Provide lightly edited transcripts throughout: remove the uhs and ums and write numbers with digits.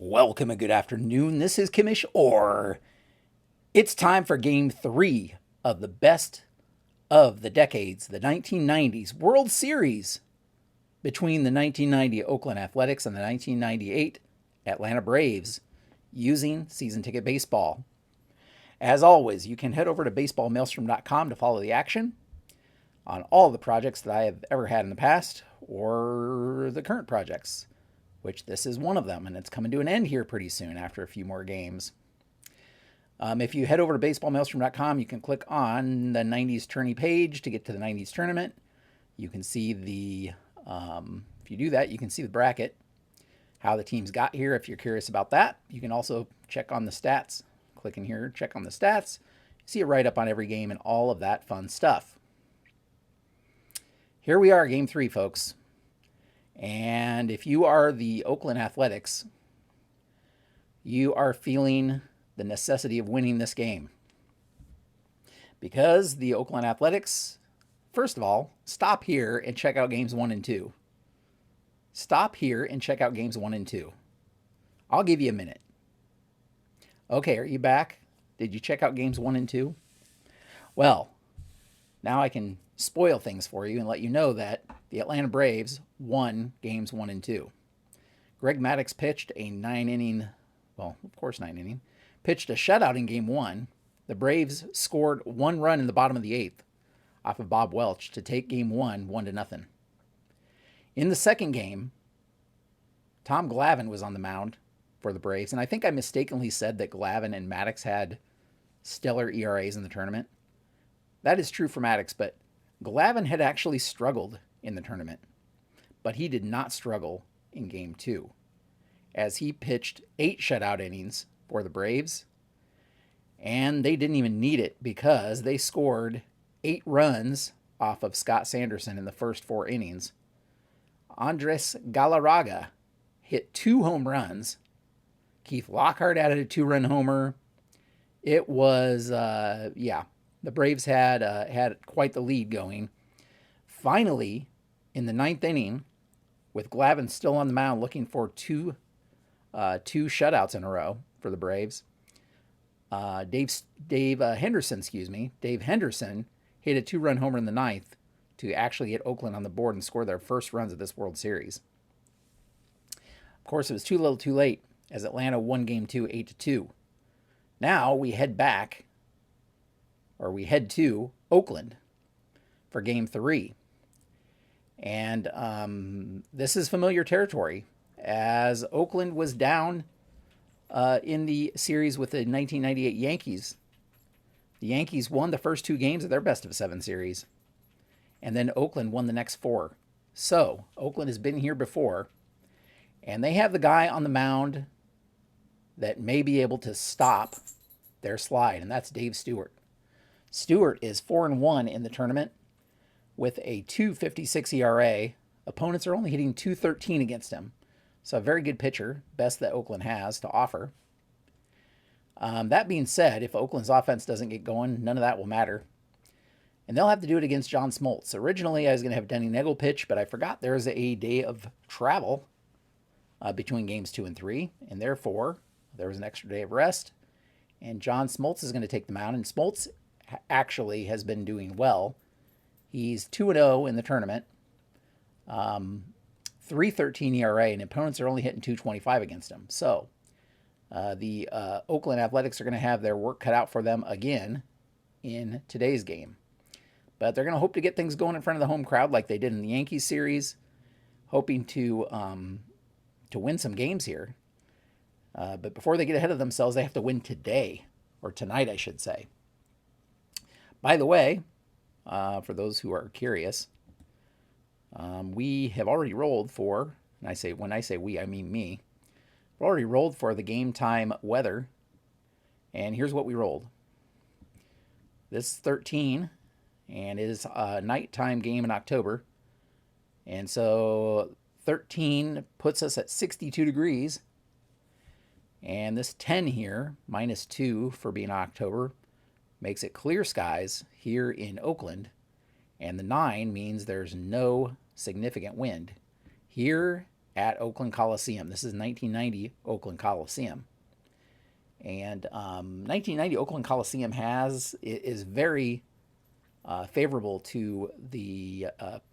Welcome and good afternoon. This is Kimish Orr. It's time for Game 3 of the best of the decades, the 1990s World Series between the 1990 Oakland Athletics and the 1998 Atlanta Braves using season ticket baseball. As always, you can head over to baseballmaelstrom.com to follow the action on all the projects that I have ever had in the past or the current projects, which this is one of them, and it's coming to an end here pretty soon after a few more games. If you head over to baseballmaelstrom.com, you can click on the 90s tourney page to get to the 90s tournament. You can see if you do that, you can see the bracket, how the teams got here if you're curious about that. You can also check on the stats. Click in here, check on the stats. See it right up on every game and all of that fun stuff. Here we are, Game 3, folks. And if you are the Oakland Athletics, you are feeling the necessity of winning this game. Because the Oakland Athletics, first of all, stop here and check out games 1 and 2. Stop here and check out games 1 and 2. I'll give you a minute. Okay, are you back? Did you check out games 1 and 2? Well, now I can spoil things for you and let you know that the Atlanta Braves won games 1 and 2. Greg Maddux pitched a 9-inning, well, of course 9-inning, pitched a shutout in game 1. The Braves scored 1 run in the bottom of the 8th off of Bob Welch to take game 1, 1-0. In the second game, Tom Glavine was on the mound for the Braves, and I think I mistakenly said that Glavine and Maddux had stellar ERAs in the tournament. That is true for Maddux, but Glavine had actually struggled in the tournament, but he did not struggle in Game 2, as he pitched 8 shutout innings for the Braves, and they didn't even need it because they scored 8 runs off of Scott Sanderson in the first 4 innings. Andres Galarraga hit 2 home runs. Keith Lockhart added a 2-run homer. It was, the Braves had quite the lead going. Finally, in the 9th inning, with Glavine still on the mound looking for two shutouts in a row for the Braves, Dave Henderson hit a 2-run homer in the 9th to actually get Oakland on the board and score their first runs of this World Series. Of course, it was too little too late, as Atlanta won Game 2 8-2. Now we head to Oakland for Game 3. And this is familiar territory, as Oakland was down in the series with the 1998 Yankees. The Yankees won the first 2 games of their best-of-7 series, and then Oakland won the next 4. So Oakland has been here before, and they have the guy on the mound that may be able to stop their slide, and that's Dave Stewart. Stewart is 4-1 in the tournament with a 2.56 ERA. Opponents are only hitting 2.13 against him. So a very good pitcher, best that Oakland has to offer. That being said, if Oakland's offense doesn't get going, none of that will matter. And they'll have to do it against John Smoltz. Originally, I was going to have Denny Neagle pitch, but I forgot there's a day of travel between games 2 and 3, and therefore there was an extra day of rest. And John Smoltz is going to take the mound, and Smoltz actually has been doing well. He's 2-0 in the tournament, 3.13 ERA, and opponents are only hitting 2.25 against him. So the Oakland Athletics are going to have their work cut out for them again in today's game. But they're going to hope to get things going in front of the home crowd like they did in the Yankees series, hoping to win some games here. But before they get ahead of themselves, they have to win today, or tonight, I should say. By the way, for those who are curious, we have already rolled for, and when I say we, I mean me. We've already rolled for the game time weather, and here's what we rolled. This is 13, and it is a nighttime game in October, and so 13 puts us at 62 degrees, and this 10 here, -2 for being October, makes it clear skies here in Oakland, and the 9 means there's no significant wind. Here at Oakland Coliseum. This is 1990 Oakland Coliseum. And 1990 Oakland Coliseum is very favorable to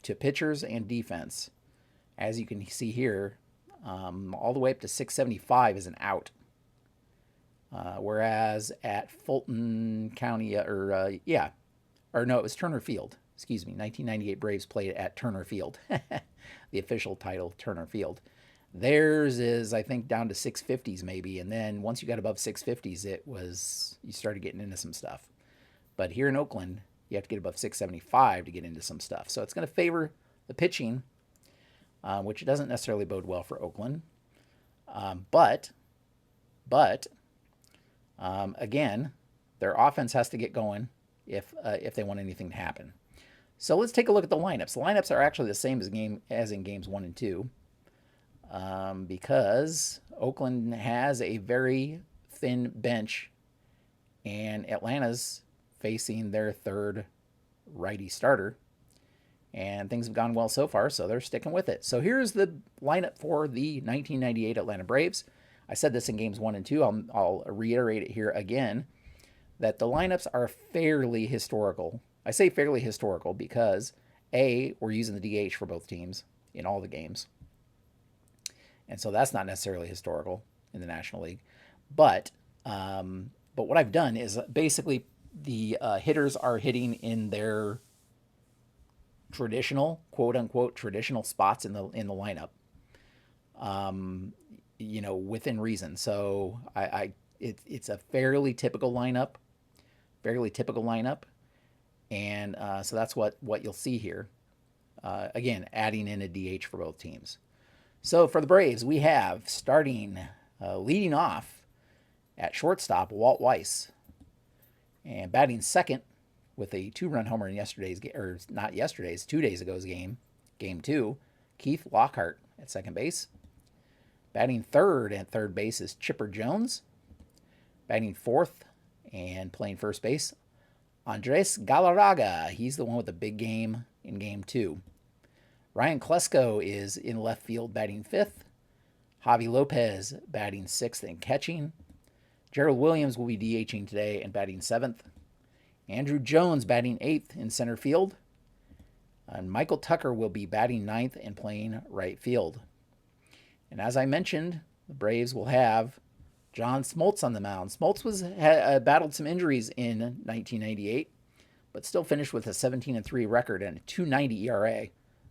to pitchers and defense. As you can see here, all the way up to 675 is an out. Whereas at Fulton County, or no, it was Turner Field. Excuse me, 1998 Braves played at Turner Field. The official title, Turner Field. Theirs is, I think, down to 650s maybe, and then once you got above 650s, you started getting into some stuff. But here in Oakland, you have to get above 675 to get into some stuff. So it's going to favor the pitching, which doesn't necessarily bode well for Oakland. But again, their offense has to get going if they want anything to happen. So let's take a look at the lineups. The lineups are actually the same as in games 1 and 2, because Oakland has a very thin bench, and Atlanta's facing their third righty starter, and things have gone well so far, so they're sticking with it. So here's the lineup for the 1998 Atlanta Braves. I said this in games 1 and 2. I'll reiterate it here again, that the lineups are fairly historical. I say fairly historical because, A, we're using the DH for both teams in all the games. And so that's not necessarily historical in the National League. But what I've done is basically the hitters are hitting in their traditional, quote unquote, traditional spots in the lineup. Within reason. So it's a fairly typical lineup. And so that's what you'll see here. Again, adding in a DH for both teams. So for the Braves, we have leading off at shortstop, Walt Weiss. And batting second with a 2-run homer in 2 days ago's game, game 2, Keith Lockhart at second base. Batting third at third base is Chipper Jones. Batting fourth and playing first base, Andres Galarraga. He's the one with the big game in game 2. Ryan Klesko is in left field batting fifth. Javi Lopez batting sixth and catching. Gerald Williams will be DHing today and batting seventh. Andrew Jones batting eighth in center field. And Michael Tucker will be batting ninth and playing right field. And as I mentioned, the Braves will have John Smoltz on the mound. Smoltz battled some injuries in 1998, but still finished with a 17-3 record and a 2.90 ERA.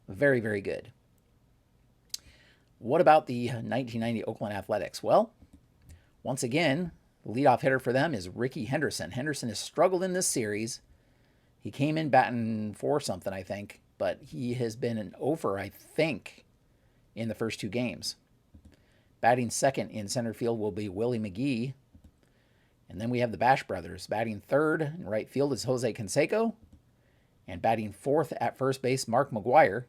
Very, very good. What about the 1990 Oakland Athletics? Well, once again, the leadoff hitter for them is Ricky Henderson. Henderson has struggled in this series. He came in batting for something, I think, but he has been an over, I think, in the first 2 games. Batting second in center field will be Willie McGee. And then we have the Bash brothers. Batting third in right field is Jose Canseco. And batting fourth at first base, Mark McGuire.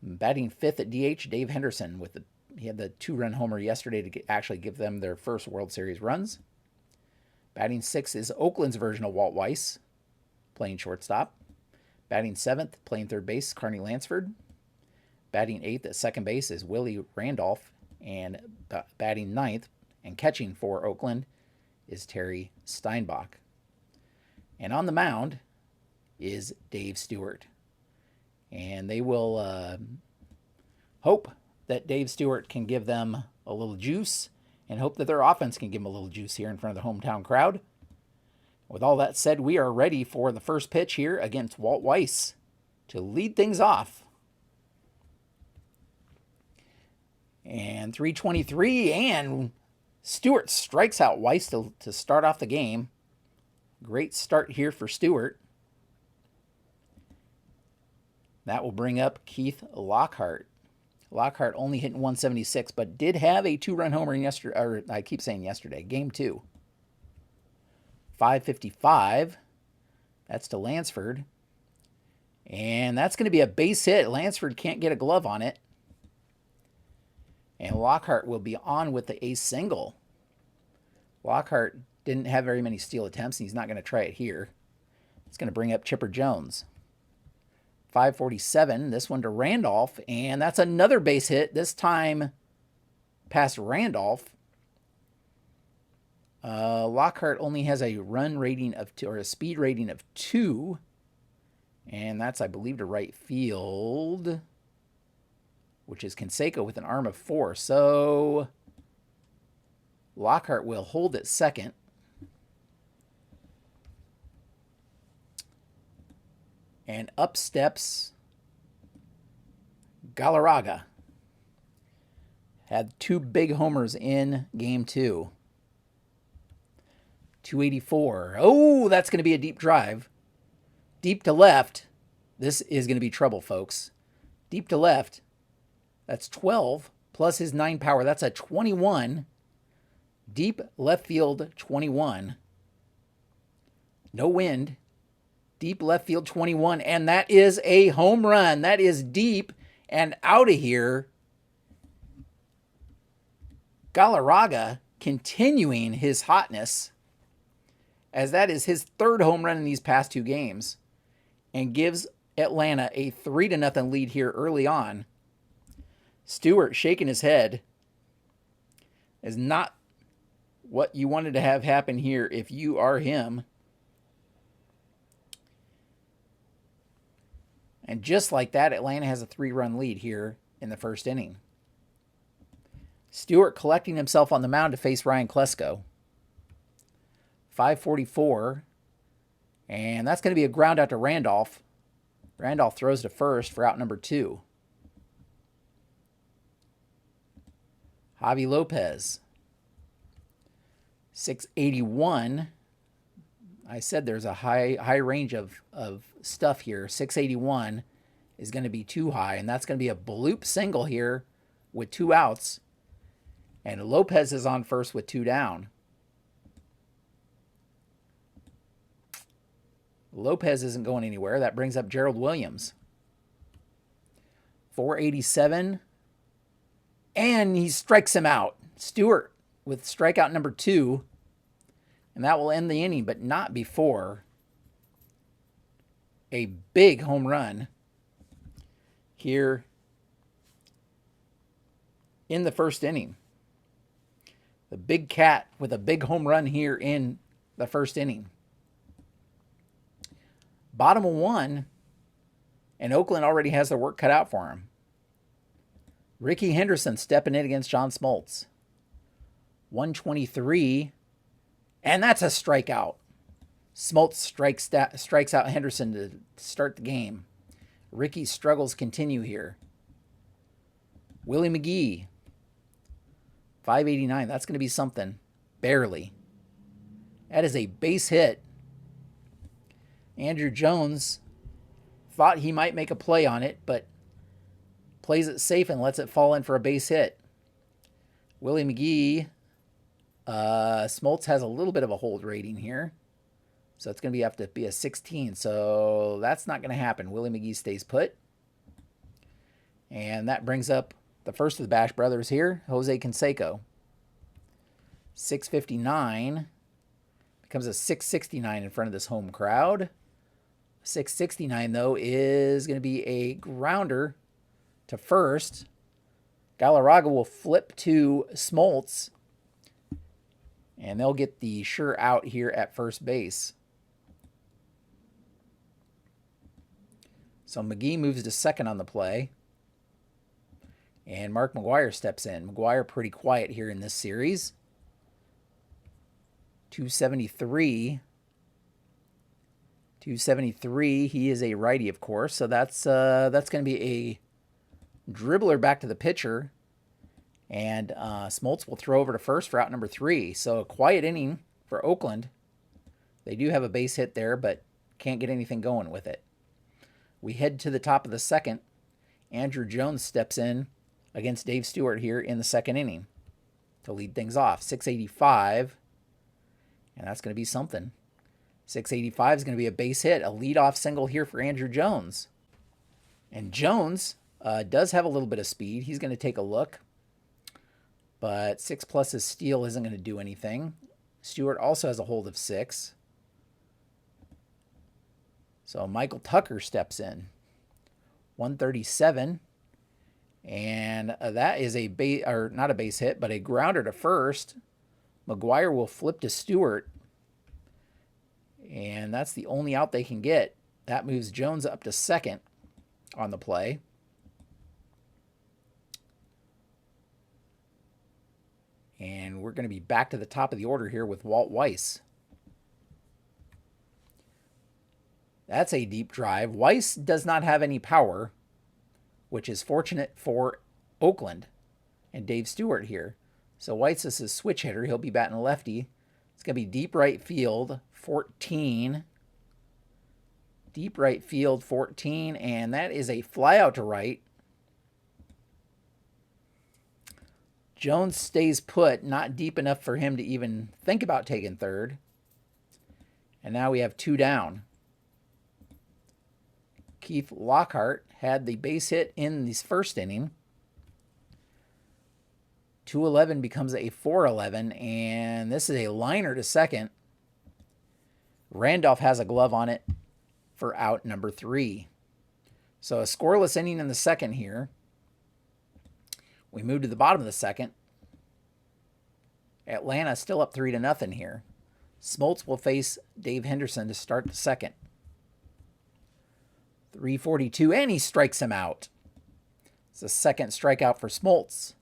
Batting fifth at DH, Dave Henderson. He had the 2-run homer yesterday to actually give them their first World Series runs. Batting sixth is Oakland's version of Walt Weiss, playing shortstop. Batting seventh, playing third base, Carney Lansford. Batting eighth at second base is Willie Randolph, and batting ninth and catching for Oakland is Terry Steinbach. And on the mound is Dave Stewart. And they will hope that Dave Stewart can give them a little juice and hope that their offense can give them a little juice here in front of the hometown crowd. With all that said, we are ready for the first pitch here against Walt Weiss to lead things off. And 3:23, and Stewart strikes out Weiss to start off the game. Great start here for Stewart. That will bring up Keith Lockhart. Lockhart only hitting 176, but did have a 2-run homer yesterday, or I keep saying yesterday, game 2. 5:55. That's to Lansford. And that's going to be a base hit. Lansford can't get a glove on it. And Lockhart will be on with the ace single. Lockhart didn't have very many steal attempts, and he's not going to try it here. It's going to bring up Chipper Jones. 547. This one to Randolph, and that's another base hit, this time past Randolph. Lockhart only has a run rating of 2, or a speed rating of 2. And that's, I believe, to right field, which is Canseco with an arm of 4. So Lockhart will hold at second. And up steps Galarraga. Had 2 big homers in game 2. 284. Oh, that's going to be a deep drive. Deep to left. This is going to be trouble, folks. Deep to left. That's 12 plus his 9 power. That's a 21. Deep left field, 21. No wind. Deep left field, 21. And that is a home run. That is deep and out of here. Galarraga continuing his hotness, as that is his 3rd home run in these past 2 games, and gives Atlanta a 3-0 lead here early on. Stewart shaking his head. Is not what you wanted to have happen here if you are him. And just like that, Atlanta has a 3-run lead here in the 1st inning. Stewart collecting himself on the mound to face Ryan Klesko. 544. And that's going to be a ground out to Randolph. Randolph throws to first for out number 2. Javi Lopez. 681. I said there's a high range of stuff here. 681 is going to be too high, and that's going to be a bloop single here with 2 outs. And Lopez is on first with 2 down. Lopez isn't going anywhere. That brings up Gerald Williams. 487. And he strikes him out. Stewart with strikeout number 2. And that will end the inning, but not before a big home run here in the 1st inning. The big cat with a big home run here in the 1st inning. Bottom of 1, and Oakland already has their work cut out for him. Ricky Henderson stepping in against John Smoltz. 123, and that's a strikeout. Smoltz strikes out Henderson to start the game. Ricky's struggles continue here. Willie McGee. 589. That's going to be something. Barely. That is a base hit. Andrew Jones thought he might make a play on it, but plays it safe and lets it fall in for a base hit. Willie McGee. Smoltz has a little bit of a hold rating here. So it's going to have to be a 16. So that's not going to happen. Willie McGee stays put. And that brings up the first of the Bash brothers here, Jose Canseco. 659 becomes a 669 in front of this home crowd. 669, though, is going to be a grounder to first. Galarraga will flip to Smoltz, and they'll get the sure out here at first base. So McGee moves to second on the play. And Mark McGuire steps in. McGuire pretty quiet here in this series. 273. 273. He is a righty, of course. So that's going to be a dribbler back to the pitcher. And Smoltz will throw over to first for out number 3. So a quiet inning for Oakland. They do have a base hit there, but can't get anything going with it. We head to the top of the second. Andrew Jones steps in against Dave Stewart here in the 2nd inning to lead things off. 685. And that's going to be something. 685 is going to be a base hit, a leadoff single here for Andrew Jones. And Jones does have a little bit of speed. He's going to take a look. But 6 plus his steal isn't going to do anything. Stewart also has a hold of 6. So Michael Tucker steps in. 137. And that is a base, or not a base hit, but a grounder to first. McGuire will flip to Stewart. And that's the only out they can get. That moves Jones up to second on the play. And we're going to be back to the top of the order here with Walt Weiss. That's a deep drive. Weiss does not have any power, which is fortunate for Oakland and Dave Stewart here. So Weiss is his switch hitter. He'll be batting lefty. It's going to be deep right field, 14. Deep right field, 14. And that is a fly out to right. Jones stays put, not deep enough for him to even think about taking third. And now we have 2 down. Keith Lockhart had the base hit in this first inning. 2-11 becomes a 4-11, and this is a liner to second. Randolph has a glove on it for out number 3. So a scoreless inning in the second here. We move to the bottom of the second. Atlanta still up 3-0 here. Smoltz will face Dave Henderson to start the second. 342, and he strikes him out. It's the second strikeout for Smoltz.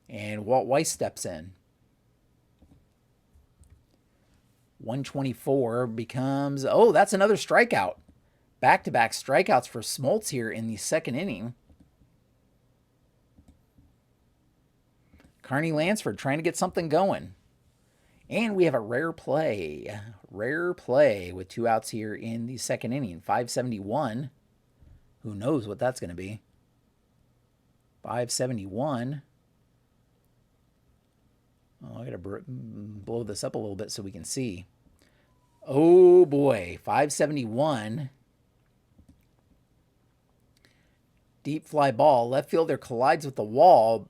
And Walt Weiss steps in. 124 becomes, oh, that's another strikeout. Back-to-back strikeouts for Smoltz here in the second inning. Carney Lansford trying to get something going. And we have a rare play with 2 outs here in the second inning. 571. Who knows what that's going to be? 571. Oh, I got to blow this up a little bit so we can see. Oh, boy. 571. Deep fly ball. Left fielder collides with the wall.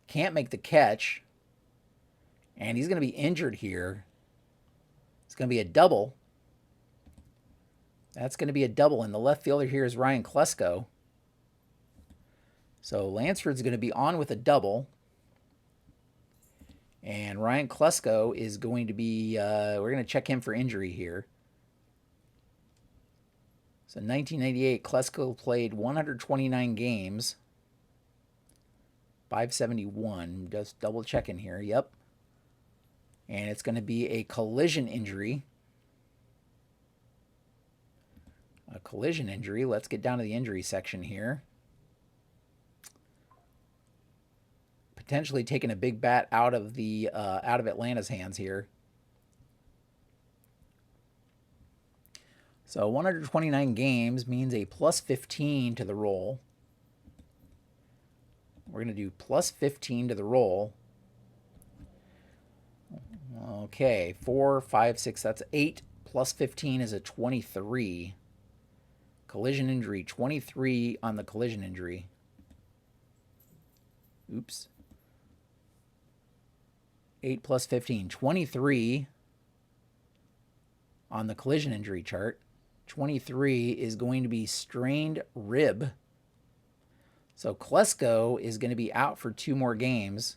Can't make the catch. And he's going to be injured here. It's going to be a double. That's going to be a double. And the left fielder here is Ryan Klesko. So Lansford's going to be on with a double. And Ryan Klesko is going to be, we're going to check him for injury here. So 1998, Klesko played 129 games. 571. Just double checking here. Yep. And it's going to be a collision injury. A collision injury. Let's get down to the injury section here. Potentially taking a big bat out of the out of Atlanta's hands here. So 129 games means a plus 15 to the roll. We're going to do plus 15 to the roll. Okay, 4, 5, 6, that's 8. Plus 15 is a 23. Collision injury, 23 on the collision injury. Oops. 8 plus 15, 23 on the collision injury chart. 23 is going to be strained rib. So Klesko is going to be out for 2 more games.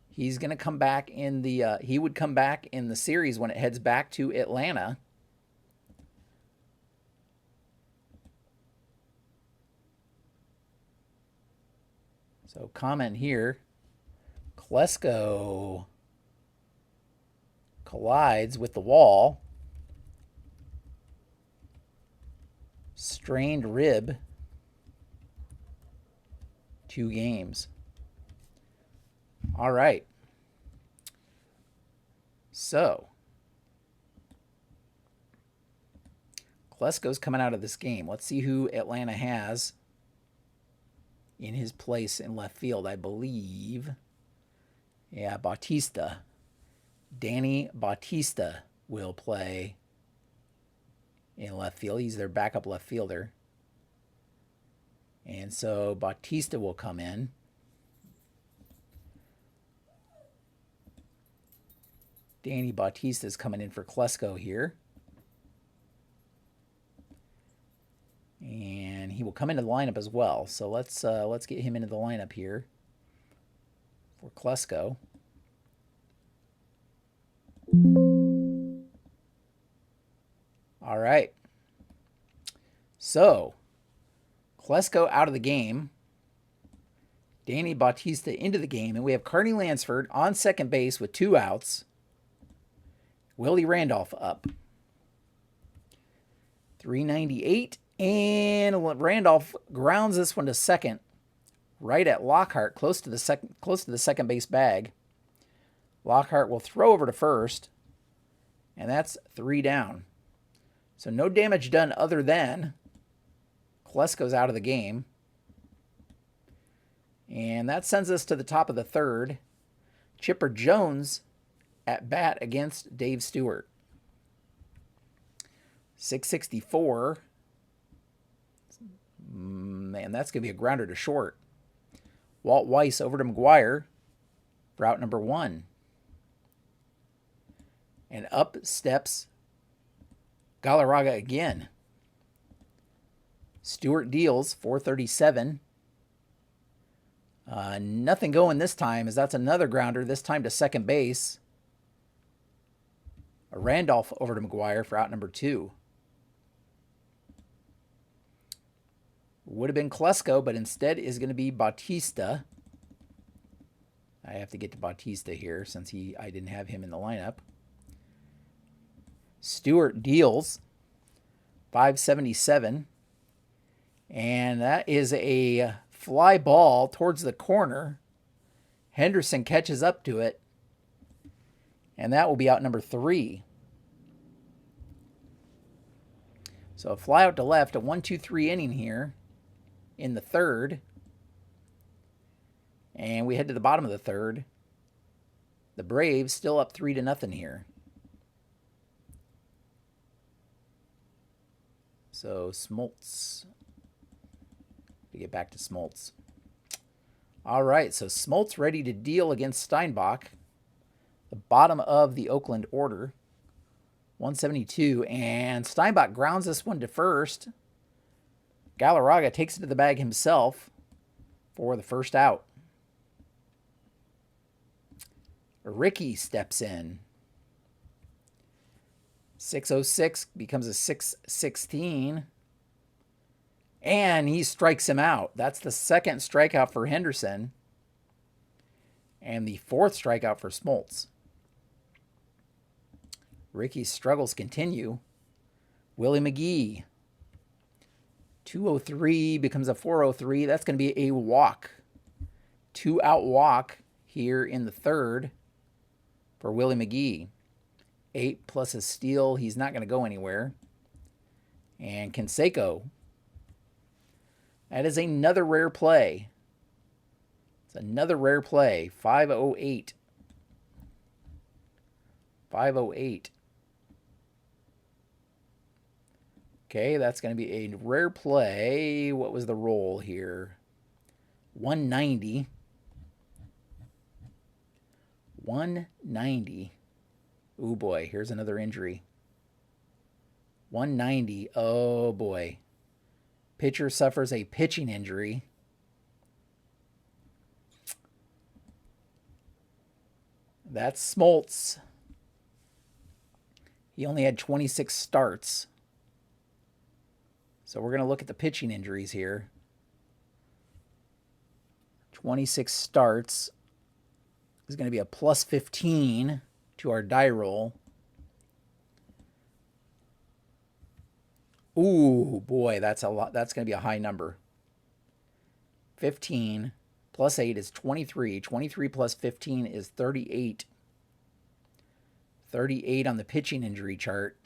He's going to come back in the, he would come back in the series when it heads back to Atlanta. So comment here, Klesko collides with the wall. Strained rib, 2 games. All right. So, Klesko's coming out of this game. Let's see who Atlanta has in his place in left field. I believe, yeah, Bautista. Danny Bautista will play in left field. He's their backup left fielder. And so Bautista will come in. Danny Bautista is coming in for Klesko here. he will come into the lineup as well. So let's get him into the lineup here for Klesko. All right. So Klesko out of the game. Danny Bautista into the game, and we have Carney Lansford on second base with 2 outs. Willie Randolph up. 398, and Randolph grounds this one to second, right at Lockhart, close to the second base bag. Lockhart will throw over to first, and that's 3 down. So no damage done other than Klesko's out of the game. And that sends us to the top of the third. Chipper Jones at bat against Dave Stewart. 664. Man, that's going to be a grounder to short. Walt Weiss over to McGuire for out number 1. And up steps Galarraga again. Stewart deals 437. Nothing going this time, as that's another grounder, this time to second base. A Randolph over to McGuire for out number 2. Would have been Klesko, but instead is going to be Bautista. I have to get to Bautista here since I didn't have him in the lineup. Stewart deals 577. And that is a fly ball towards the corner. Henderson catches up to it. And that will be out number 3. So a fly out to left, a 1-2-3 inning here in the third. And we head to the bottom of the third. The Braves still up 3-0 here. So Smoltz. To get back to Smoltz. All right, so Smoltz ready to deal against Steinbach. The bottom of the Oakland order. 172, and Steinbach grounds this one to first. Galarraga takes it to the bag himself for the first out. Ricky steps in. 606 becomes a 616. And he strikes him out. That's the second strikeout for Henderson. And the 4th strikeout for Smoltz. Ricky's struggles continue. Willie McGee. 203 becomes a 403. That's going to be a walk. 2-out walk here in the third for Willie McGee. 8 plus a steal. He's not going to go anywhere. And Canseco. That is another rare play. It's another rare play. 508. 508. Okay, that's going to be a rare play. What was the roll here? 190. 190. Ooh, boy, here's another injury. 190. Oh, boy. Pitcher suffers a pitching injury. That's Smoltz. He only had 26 starts. So we're going to look at the pitching injuries here. 26 starts is going to be a plus 15 to our die roll. Ooh, boy, that's a lot. That's going to be a high number. 15 plus 8 is 23. 23 plus 15 is 38. 38 on the pitching injury chart.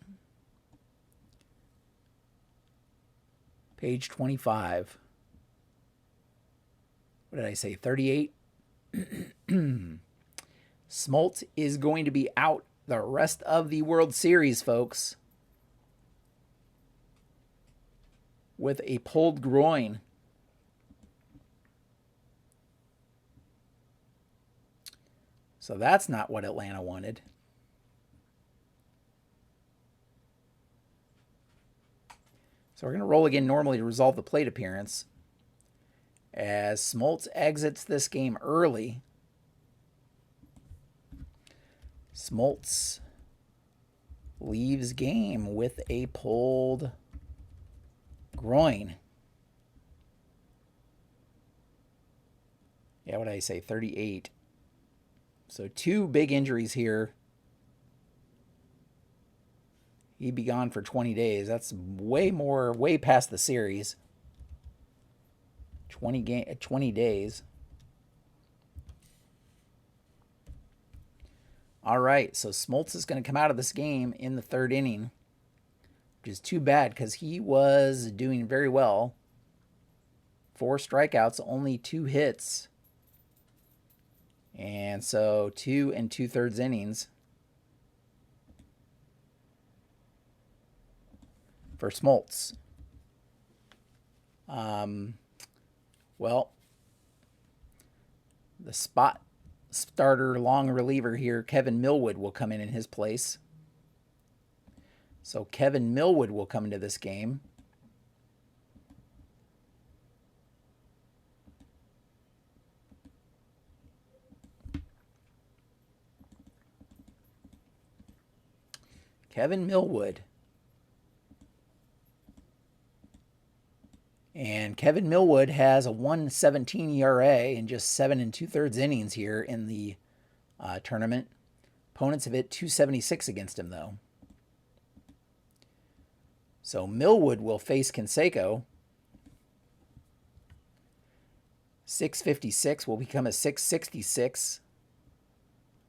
Page 25. What did I say? 38? Smoltz is going to be out the rest of the World Series, folks, with a pulled groin. So that's not what Atlanta wanted. So we're going to roll again normally to resolve the plate appearance. As Smoltz exits this game early. Smoltz leaves game with a pulled groin. Yeah, what did I say? 38. So 2 big injuries here. He'd be gone for 20 days. That's way past the series. 20 days. All right, so Smoltz is going to come out of this game in the 3rd inning, which is too bad because he was doing very well. 4 strikeouts, only 2 hits. And so 2 2/3 innings for Smoltz. Well, the spot starter long reliever here, Kevin Millwood, will come in his place. So Kevin Millwood will come into this game. Kevin Millwood. And Kevin Millwood has a 1.17 ERA in just 7 2/3 innings here in the tournament. Opponents have hit 276 against him, though. So Millwood will face Canseco. 656 will become a 666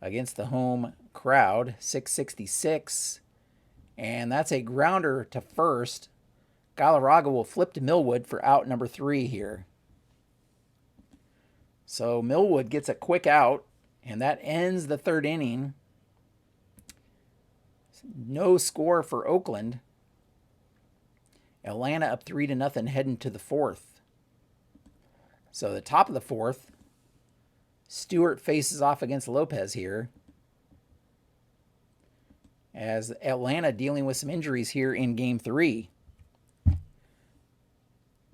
against the home crowd. 666. And that's a grounder to first. Galarraga will flip to Millwood for out number 3 here. So Millwood gets a quick out, and that ends the 3rd inning. No score for Oakland. Atlanta up 3-0 heading to the 4th. So the top of the 4th, Stewart faces off against Lopez here. As Atlanta dealing with some injuries here in Game 3.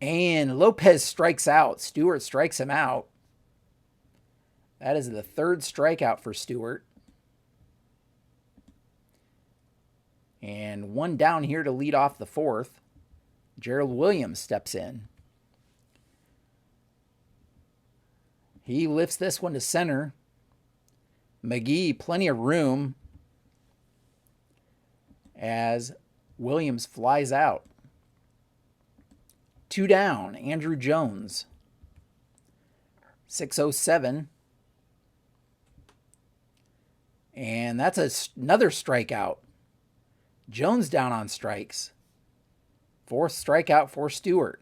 And Lopez strikes out. Stewart strikes him out. That is the 3rd strikeout for Stewart. And 1 down here to lead off the 4th. Gerald Williams steps in. He lifts this one to center. McGee, plenty of room as Williams flies out. 2 down, Andrew Jones. 607. And that's another strikeout. Jones down on strikes. 4th strikeout for Stewart.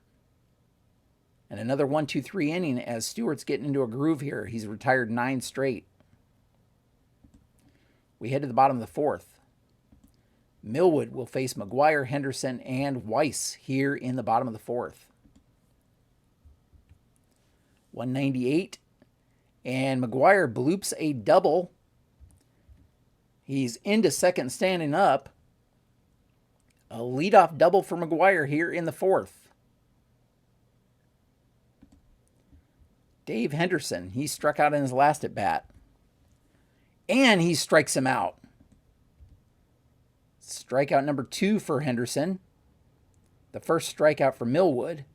And another 1-2-3 inning as Stewart's getting into a groove here. He's retired 9 straight. We head to the bottom of the 4th. Millwood will face McGuire, Henderson, and Weiss here in the bottom of the 4th. 198. And McGuire bloops a double. He's into second standing up. A leadoff double for McGuire here in the 4th. Dave Henderson, he struck out in his last at bat. And he strikes him out. Strikeout number 2 for Henderson. The first strikeout for Millwood.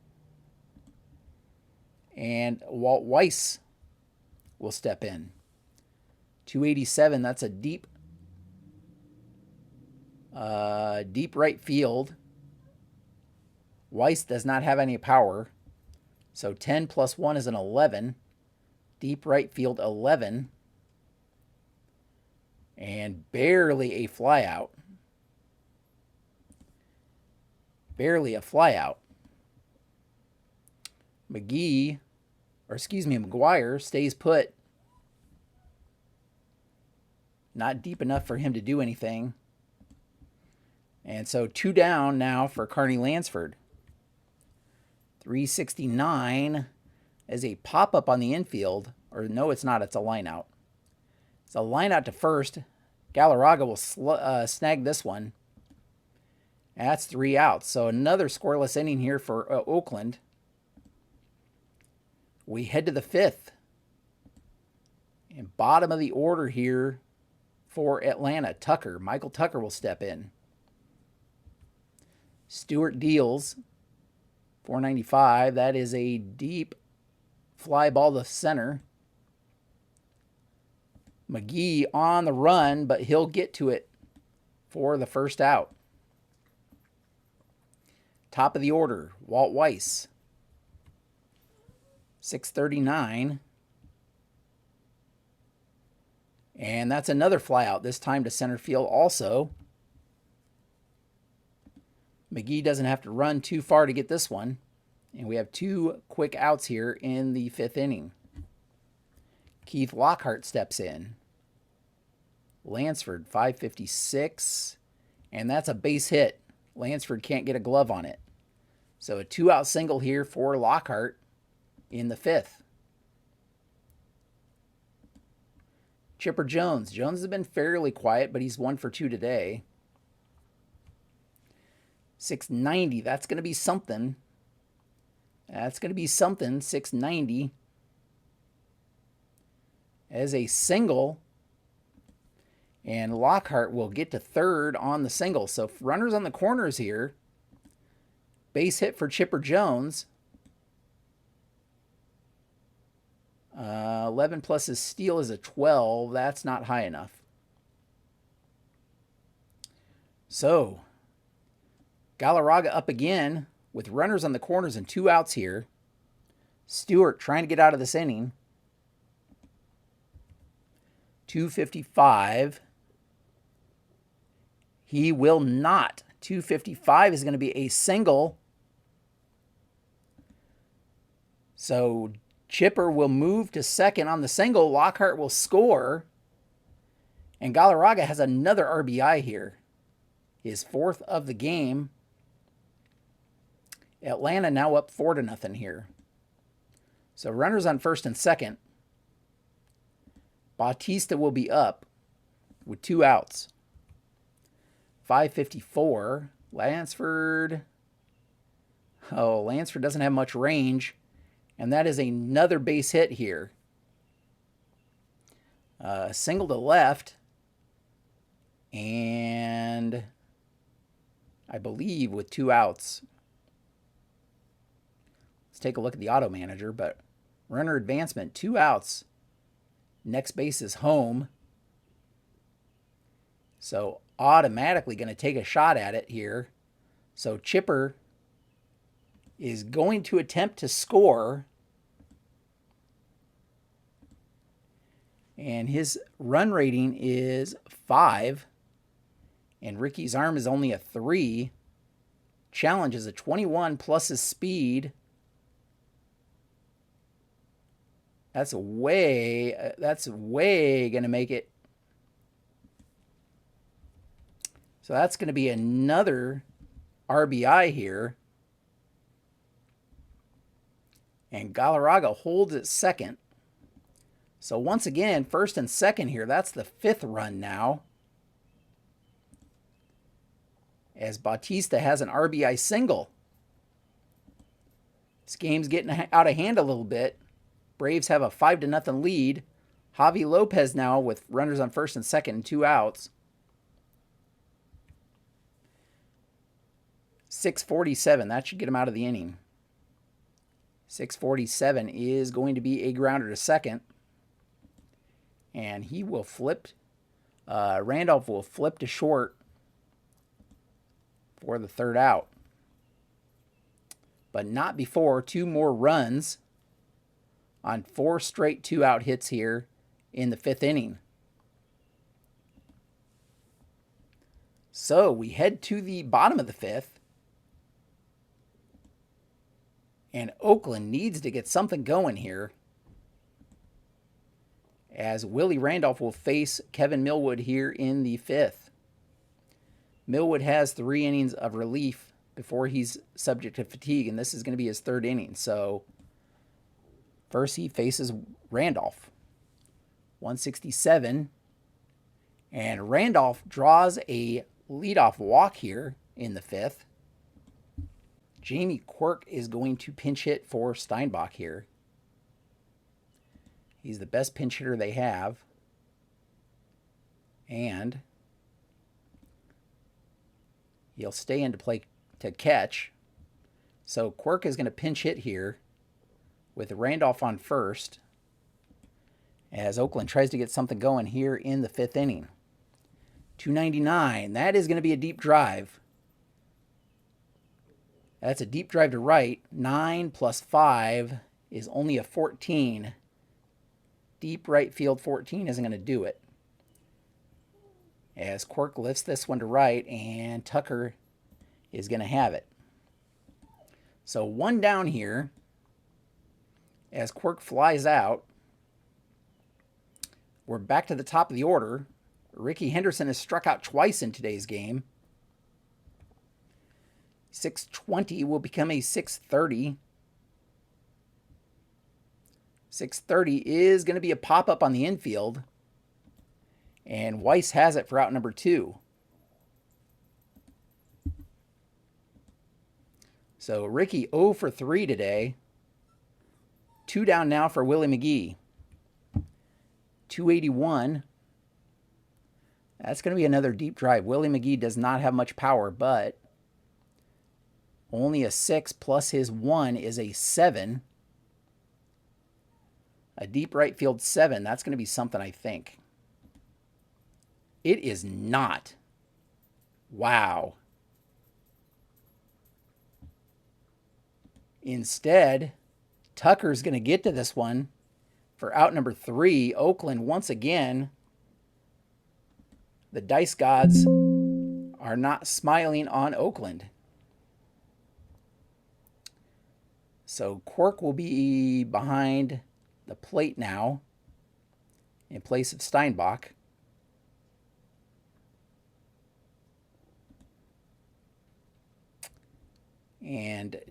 And Walt Weiss will step in. 287, that's a deep right field. Weiss does not have any power. So 10 plus 1 is an 11. Deep right field 11. And barely a flyout. Barely a flyout. McGuire stays put. Not deep enough for him to do anything. And so 2 down now for Carney Lansford. 369 is a pop-up on the infield. Or no, it's not. It's a line-out. It's a line-out to first. Galarraga will snag this one. That's 3 outs. So another scoreless inning here for Oakland. We head to the 5th. And bottom of the order here for Atlanta, Michael Tucker will step in. Stewart deals. 495. That is a deep fly ball to center. McGee on the run, but he'll get to it for the first out. Top of the order, Walt Weiss. 639. And that's another fly out, this time to center field also. McGee doesn't have to run too far to get this one. And we have 2 quick outs here in the 5th inning. Keith Lockhart steps in. Lansford, 556. And that's a base hit. Lansford can't get a glove on it. So a 2-out single here for Lockhart in the 5th. Chipper Jones. Jones has been fairly quiet, but he's 1 for 2 today. 690. That's going to be something. That's going to be something. 690. As a single. And Lockhart will get to third on the single. So runners on the corners here. Base hit for Chipper Jones. 11 plus his steal is a 12. That's not high enough. So, Galarraga up again with runners on the corners and 2 outs here. Stewart trying to get out of this inning. 255. He will not. 255 is going to be a single. So Chipper will move to second on the single. Lockhart will score. And Galarraga has another RBI here. His 4th of the game. Atlanta now up 4-0 here. So runners on first and second. Bautista will be up with 2 outs. 554. Lansford. Oh, Lansford doesn't have much range. And that is another base hit here. Single to left. And I believe with 2 outs. Let's take a look at the auto manager. But runner advancement, 2 outs. Next base is home. So automatically going to take a shot at it here. So Chipper is going to attempt to score. And his run rating is 5. And Ricky's arm is only a 3. Challenge is a 21 plus his speed. That's way going to make it. So that's going to be another RBI here. And Galarraga holds at second. So once again, first and second here. That's the 5th run now. As Bautista has an RBI single. This game's getting out of hand a little bit. Braves have a 5-0 lead. Javi Lopez now with runners on first and second and 2 outs. 647. That should get him out of the inning. 647 is going to be a grounder to second. And he will flip. Randolph will flip to short for the 3rd out. But not before 2 more runs on 4 straight 2-out hits here in the 5th inning. So we head to the bottom of the 5th. And Oakland needs to get something going here. As Willie Randolph will face Kevin Millwood here in the 5th. Millwood has 3 innings of relief before he's subject to fatigue, and this is going to be his 3rd inning. So first he faces Randolph. 167. And Randolph draws a leadoff walk here. in the 5th. Jamie Quirk is going to pinch hit for Steinbach here. He's the best pinch hitter they have. And he'll stay into play to catch. So Quirk is going to pinch hit here with Randolph on first as Oakland tries to get something going here in the 5th inning. 299. That is going to be a deep drive. That's a deep drive to right. 9 plus 5 is only a 14. Deep right field 14 isn't going to do it. As Quirk lifts this one to right, and Tucker is going to have it. So 1 down here as Quirk flies out. We're back to the top of the order. Ricky Henderson has struck out twice in today's game. 6:20 will become a 6:30. 6:30 is going to be a pop-up on the infield. And Weiss has it for out number 2. So Ricky 0 for 3 today. 2 down now for Willie McGee. 281. That's going to be another deep drive. Willie McGee does not have much power, but only a 6 plus his 1 is a 7. A deep right field 7. That's going to be something, I think. It is not. Wow. Instead, Tucker's going to get to this one for out number 3. Oakland, once again, the dice gods are not smiling on Oakland. So Quirk will be behind the plate now in place of Steinbach. And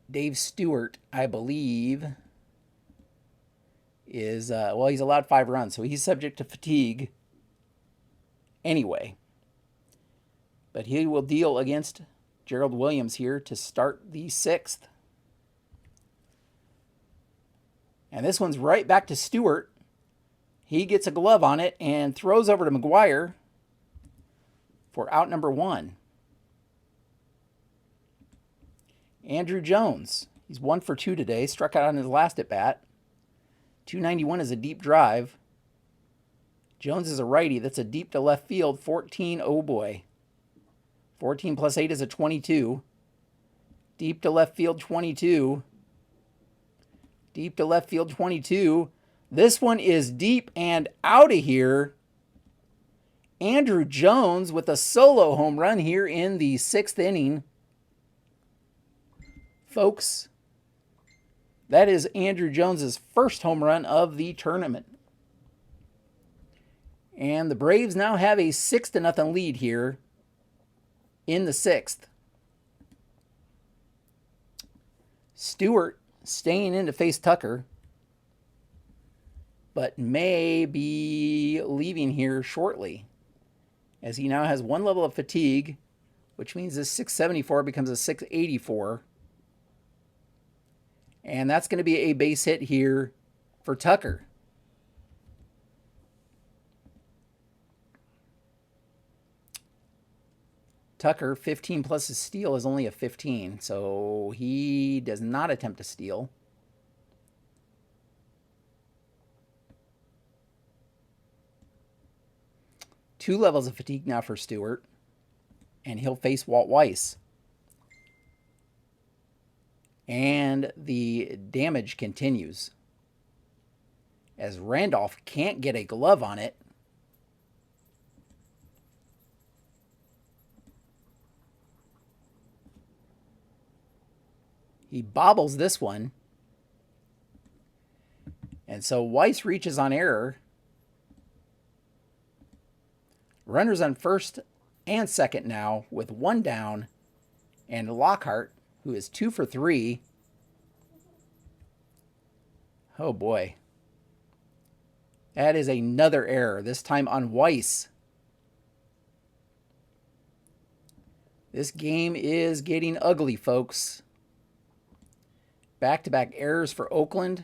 Dave Stewart, I believe, is, well, he's allowed 5 runs, so he's subject to fatigue anyway. But he will deal against Gerald Williams here to start the 6th. And this one's right back to Stewart. He gets a glove on it and throws over to McGuire for out number 1. Andrew Jones, he's 1 for 2 today, struck out on his last at bat. 291 is a deep drive. Jones is a righty. That's a deep to left field. 14, oh boy. 14 plus 8 is a 22. Deep to left field, 22. Deep to left field, 22. This one is deep and out of here. Andrew Jones with a solo home run here in the 6th inning. Folks, that is Andrew Jones's first home run of the tournament. And the Braves now have a 6-0 lead here in the 6th. Stewart staying in to face Tucker, but may be leaving here shortly, as he now has 1 level of fatigue, which means this 674 becomes a 684. And that's going to be a base hit here for Tucker. Tucker, 15 plus his steal is only a 15, so he does not attempt to steal. Two levels of fatigue now for Stewart, and he'll face Walt Weiss. And the damage continues as Randolph can't get a glove on it. He bobbles this one. And so Weiss reaches on error. Runners on first and second now with 1 down. And Lockhart, who is 2 for 3. Oh boy. That is another error, this time on Weiss. This game is getting ugly, folks. Back-to-back errors for Oakland.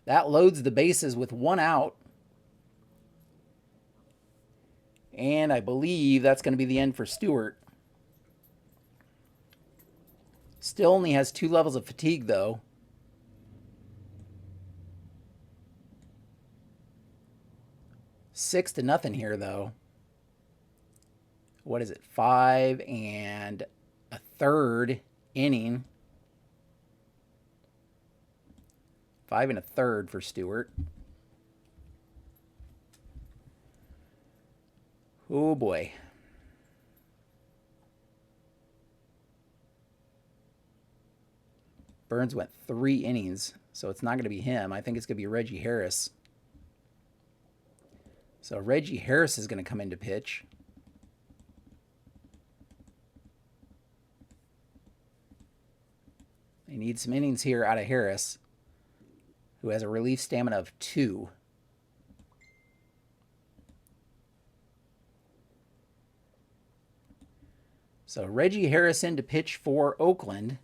That loads the bases with 1 out. And I believe that's going to be the end for Stewart. Still only has 2 levels of fatigue, though. Six to nothing here, though. What is it? 5 1/3 inning. 5 1/3 for Stewart. Oh boy. Burns went 3 innings, so it's not going to be him. I think it's going to be Reggie Harris. So Reggie Harris is going to come in to pitch. They need some innings here out of Harris, who has a relief stamina of 2. So Reggie Harris in to pitch for Oakland,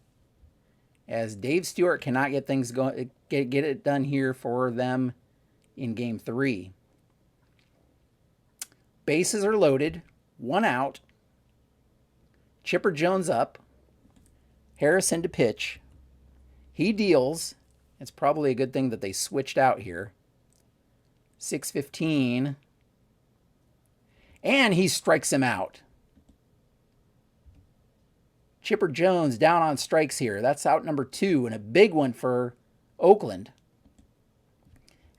as Dave Stewart cannot get things going, get it done here for them in Game 3. Bases are loaded, 1 out. Chipper Jones up. Harris in to pitch. He deals. It's probably a good thing that they switched out here. 6:15. And he strikes him out. Chipper Jones down on strikes here. That's out number 2, and a big one for Oakland,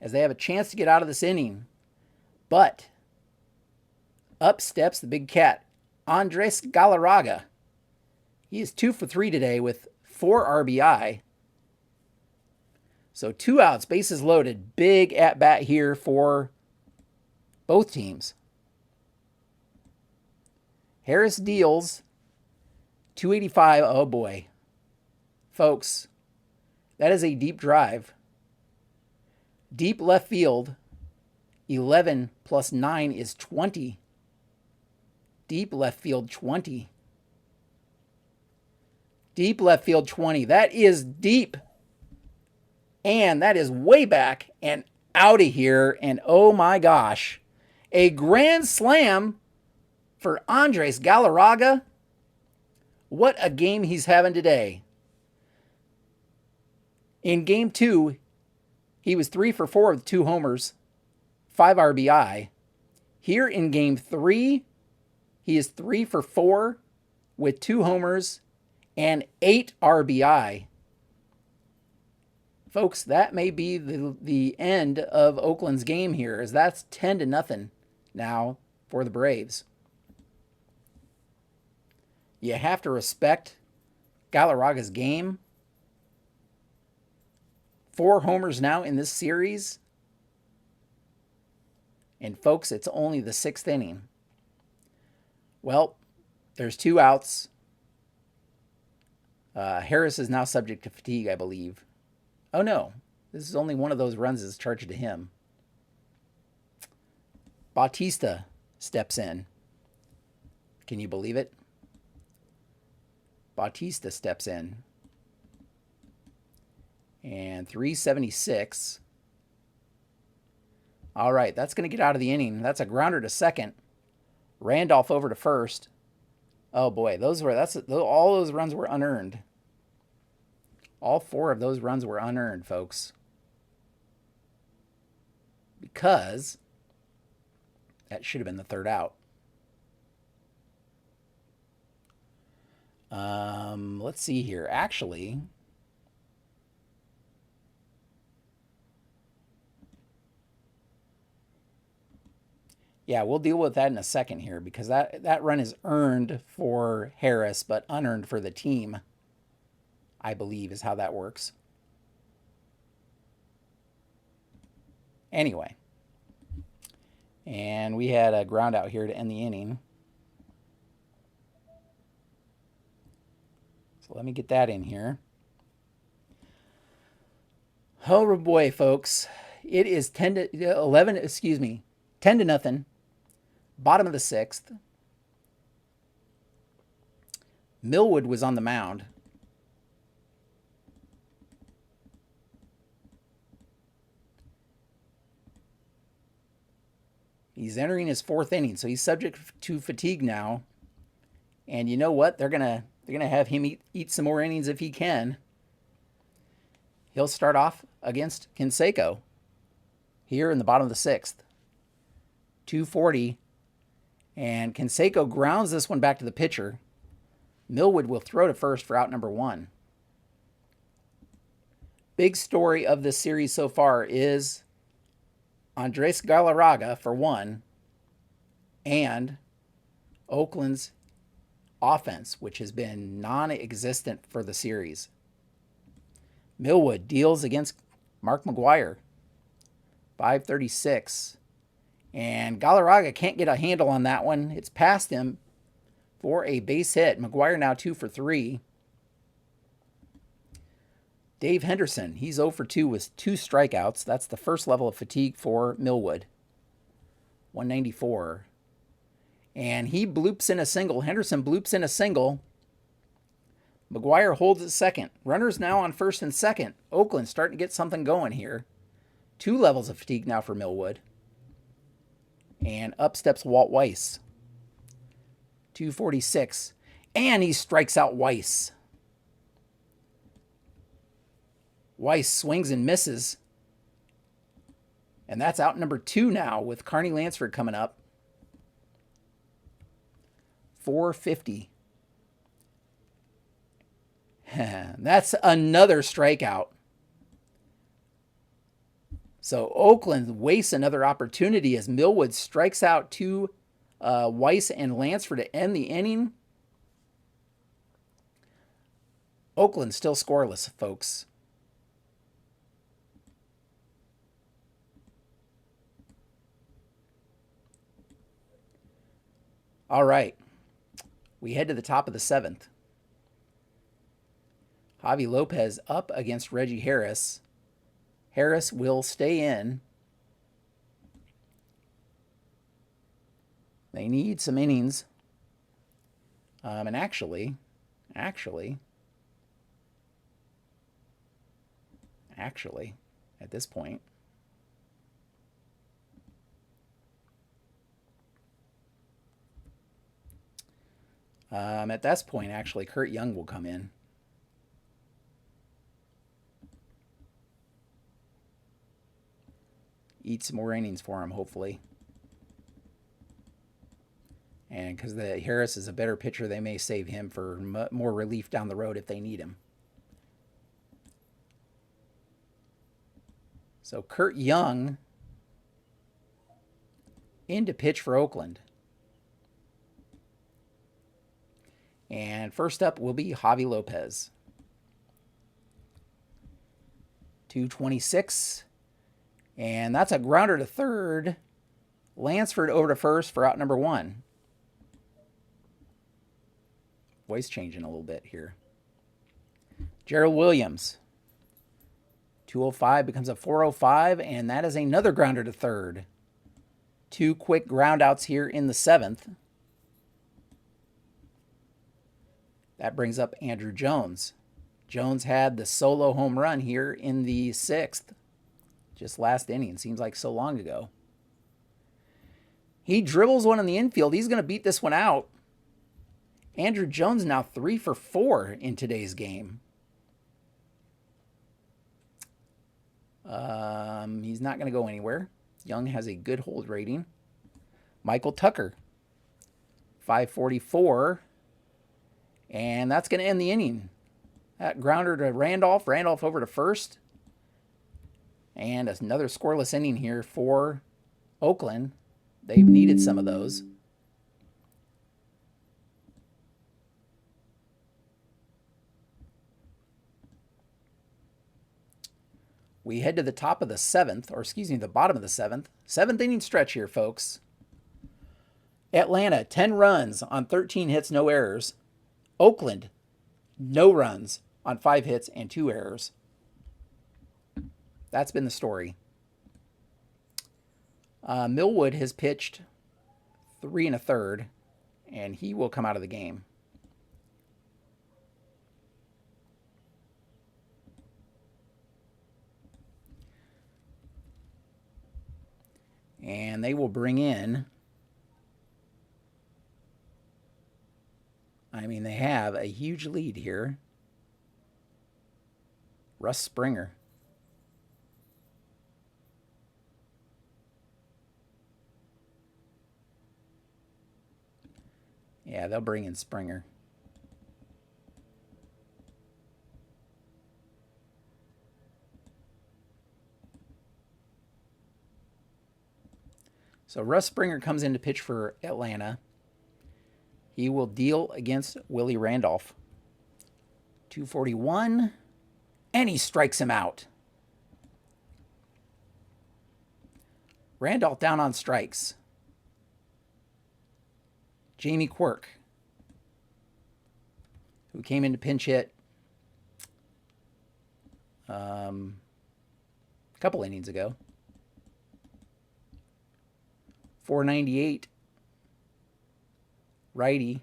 as they have a chance to get out of this inning. But up steps the big cat, Andres Galarraga. He is 2 for 3 today with 4 RBI. So 2 outs, bases loaded. Big at-bat here for both teams. Harris deals. 285. Oh boy. Folks, that is a deep drive. Deep left field. 11 plus 9 is 20. Deep left field 20. Deep left field 20. That is deep. And that is way back and out of here. And oh my gosh. A grand slam for Andres Galarraga. What a game he's having today. In Game 2, he was 3 for 4 with 2 homers, 5 RBI. Here in Game 3, he is 3 for 4 with 2 homers and 8 RBI. Folks, that may be the end of Oakland's game here, as that's 10-0 now for the Braves. You have to respect Galarraga's game. 4 homers now in this series. And folks, it's only the 6th inning. Well, there's 2 outs. Harris is now subject to fatigue, I believe. Oh no, this is only one of those runs that's charged to him. Bautista steps in. Can you believe it? Bautista steps in. And 376. All right, that's going to get out of the inning. That's a grounder to second. Randolph over to first. Oh boy, all those runs were unearned. All 4 of those runs were unearned, folks. Because that should have been the 3rd out. Let's see here. Actually, yeah, we'll deal with that in a second here, because that run is earned for Harris, but unearned for the team, I believe, is how that works. Anyway, and we had a ground out here to end the inning. So let me get that in here. Oh boy, folks. It is 10-0. Bottom of the 6th. Millwood was on the mound. He's entering his 4th inning, so he's subject to fatigue now. And you know what? They're gonna have him eat some more innings if he can. He'll start off against Canseco here in the bottom of the 6th. 240. And Canseco grounds this one back to the pitcher. Millwood will throw to first for out number 1. Big story of this series so far is Andres Galarraga for 1 and Oakland's offense, which has been non-existent for the series. Millwood deals against Mark McGuire, 536. And Galarraga can't get a handle on that one. It's past him for a base hit. McGuire now 2 for 3. Dave Henderson, he's 0 for 2 with 2 strikeouts. That's the first level of fatigue for Millwood. 194. And he bloops in a single. Henderson bloops in a single. McGuire holds at second. Runners now on first and second. Oakland starting to get something going here. 2 levels of fatigue now for Millwood. And up steps Walt Weiss. 246. And he strikes out Weiss. Weiss swings and misses. And that's out number 2 now with Carney Lansford coming up. 450. That's another strikeout. So Oakland wastes another opportunity as Millwood strikes out 2 Weiss and Lansford to end the inning. Oakland still scoreless, folks. All right. We head to the top of the 7th. Javi Lopez up against Reggie Harris. Harris will stay in. They need some innings. And actually, at this point, Kurt Young will come in. Eat some more innings for him, hopefully. And because the Harris is a better pitcher, they may save him for more relief down the road if they need him. So Kurt Young in to pitch for Oakland. And first up will be Javi Lopez. 226. And that's a grounder to third. Lansford over to first for out number 1. Voice changing a little bit here. Gerald Williams. 205 becomes a 405, and that is another grounder to third. 2 quick groundouts here in the 7th. That brings up Andrew Jones. Jones had the solo home run here in the 6th. Just last inning. Seems like so long ago. He dribbles one in the infield. He's going to beat this one out. Andrew Jones now 3 for 4 in today's game. He's not going to go anywhere. Young has a good hold rating. Michael Tucker, 544. And that's going to end the inning. That grounder to Randolph. Randolph over to first. And another scoreless inning here for Oakland. They've needed some of those. We head to the top of the 7th, or excuse me, the bottom of the 7th. 7th inning stretch here, folks. Atlanta, 10 runs on 13 hits, no errors. Oakland, no runs on 5 hits and 2 errors. That's been the story. Millwood has pitched 3 1/3, and he will come out of the game. And they will bring in, I mean, they have a huge lead here. Russ Springer. Yeah, they'll bring in Springer. So Russ Springer comes in to pitch for Atlanta. He will deal against Willie Randolph. 241, and he strikes him out. Randolph down on strikes. Jamie Quirk, who came in to pinch hit a couple innings ago. 498. Righty.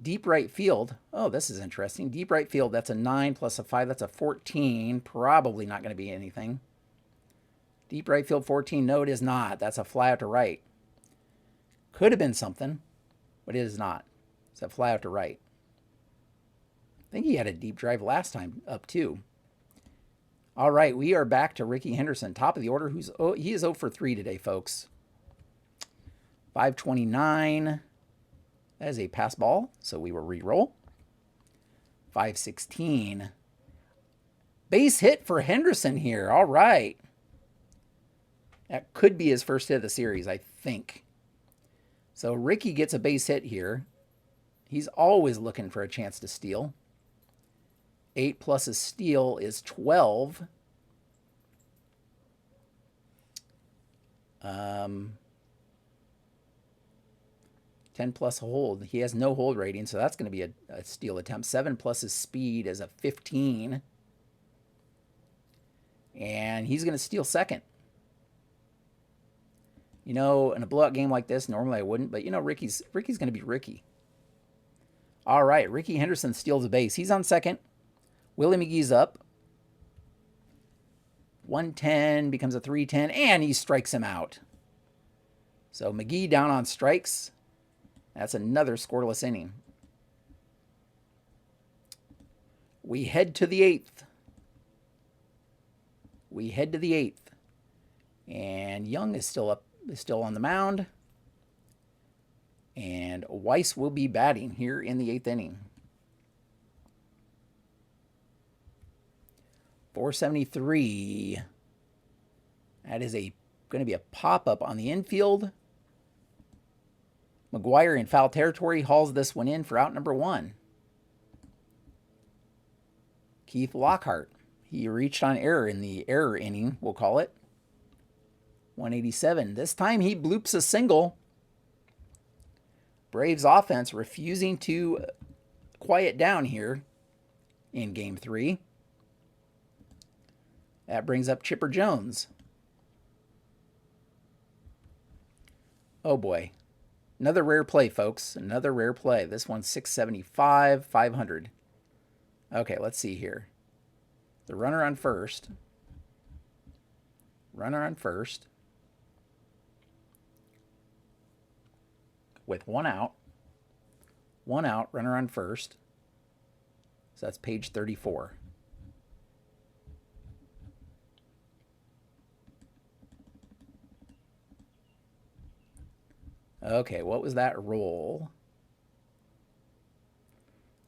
Deep right field. Oh, this is interesting. Deep right field, that's a 9 plus a 5. That's a 14. Probably not going to be anything. Deep right field 14. No, it is not. That's a fly out to right. Could have been something, but it is not. It's a fly out to right. I think he had a deep drive last time up too. All right, we are back to Ricky Henderson, top of the order. He is 0 for 3 today, folks. 529. That is a pass ball, so we will re-roll. 516. Base hit for Henderson here. All right. That could be his first hit of the series, I think. So Ricky gets a base hit here. He's always looking for a chance to steal. 8 plus a steal is 12. 10 plus hold. He has no hold rating, so that's going to be a steal attempt. 7 plus his speed is a 15. And he's going to steal second. You know, in a blowout game like this, normally I wouldn't, but you know, Ricky's going to be Ricky. All right, Ricky Henderson steals a base. He's on second. Willie McGee's up. 110 becomes a 310, and he strikes him out. So McGee down on strikes. That's another scoreless inning. We head to the 8th. And Young is still on the mound. And Weiss will be batting here in the 8th inning. 473. That is going to be a pop-up on the infield. McGuire in foul territory hauls this one in for out number 1. Keith Lockhart. He reached on error in the error inning, we'll call it. 187. This time he bloops a single. Braves offense refusing to quiet down here in Game 3. That brings up Chipper Jones. Oh boy. Another rare play, folks. Another rare play. This one's 675, 500. Okay, let's see here. The runner on first. With one out. Runner on first. So that's page 34. Okay, what was that roll?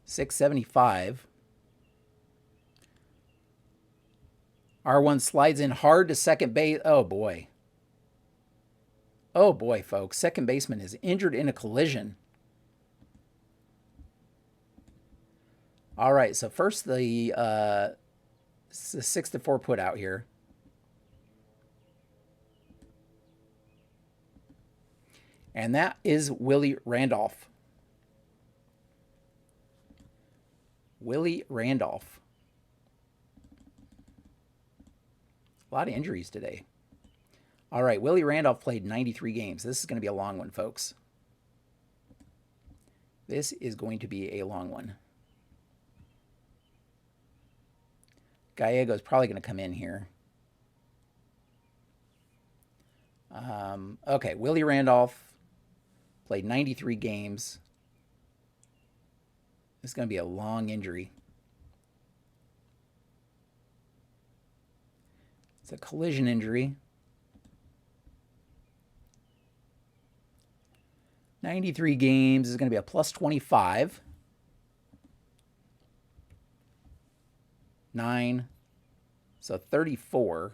675. R1 slides in hard to second base. Oh, boy. Oh, boy, folks. Second baseman is injured in a collision. All right, so first the 6-4 put out here. And that is Willie Randolph. A lot of injuries today. All right, Willie Randolph played 93 games. This is going to be a long one, folks. This is going to be a long one. Gallego's probably going to come in here. Okay, Willie Randolph played 93 games. This is going to be a long injury. It's a collision injury. 93 games is going to be a plus 25. 9. So 34.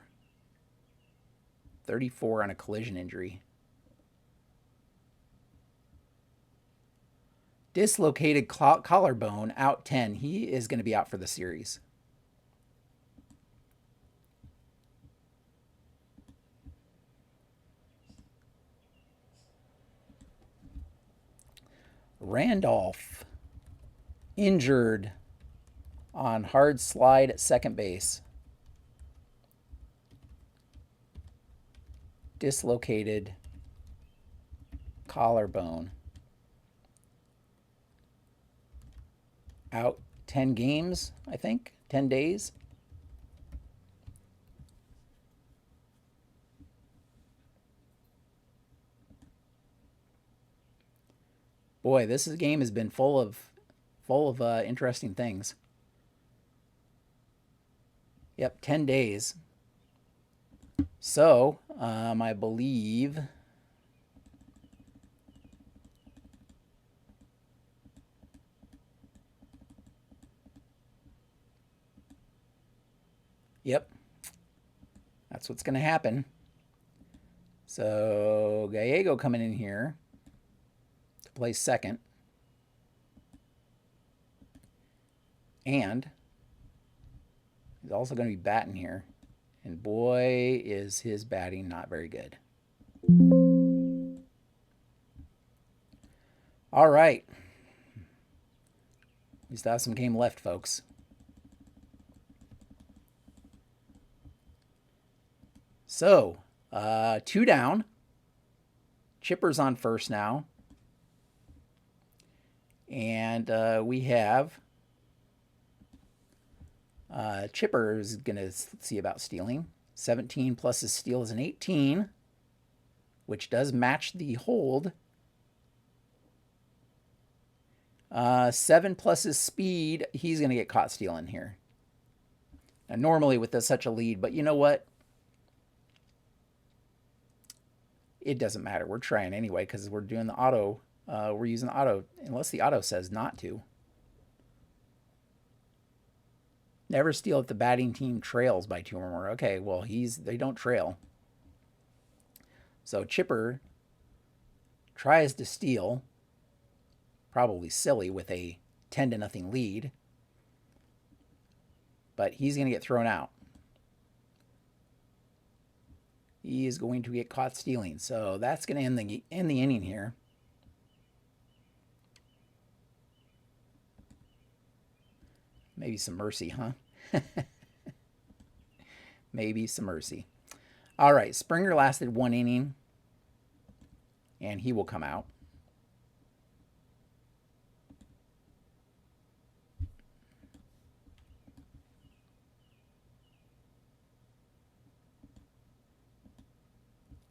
34 on a collision injury. Dislocated collarbone, out 10. He is going to be out for the series. Randolph, injured on hard slide at second base. Dislocated collarbone. Out 10 games, I think. 10 days. Boy, this game has been full of interesting things. Yep, 10 days. So, I believe yep, that's what's going to happen. So, Gallego coming in here to play second. And he's also going to be batting here. And boy, is his batting not very good. All right. We still have some game left, folks. So, 2 down. Chipper's on first now. And we have Chipper is going to see about stealing. 17 plus his steal is an 18, which does match the hold. 7 plus his speed, he's going to get caught stealing here. Now, normally with such a lead, but you know what? It doesn't matter. We're trying anyway because we're doing the auto. We're using the auto, unless the auto says not to. Never steal if the batting team trails by 2 or more. Okay, well, they don't trail. So Chipper tries to steal. Probably silly with a 10-0 lead. But he's going to get thrown out. He is going to get caught stealing. So that's going to end the inning here. Maybe some mercy, huh? Maybe some mercy. All right, Springer lasted 1 inning, and he will come out.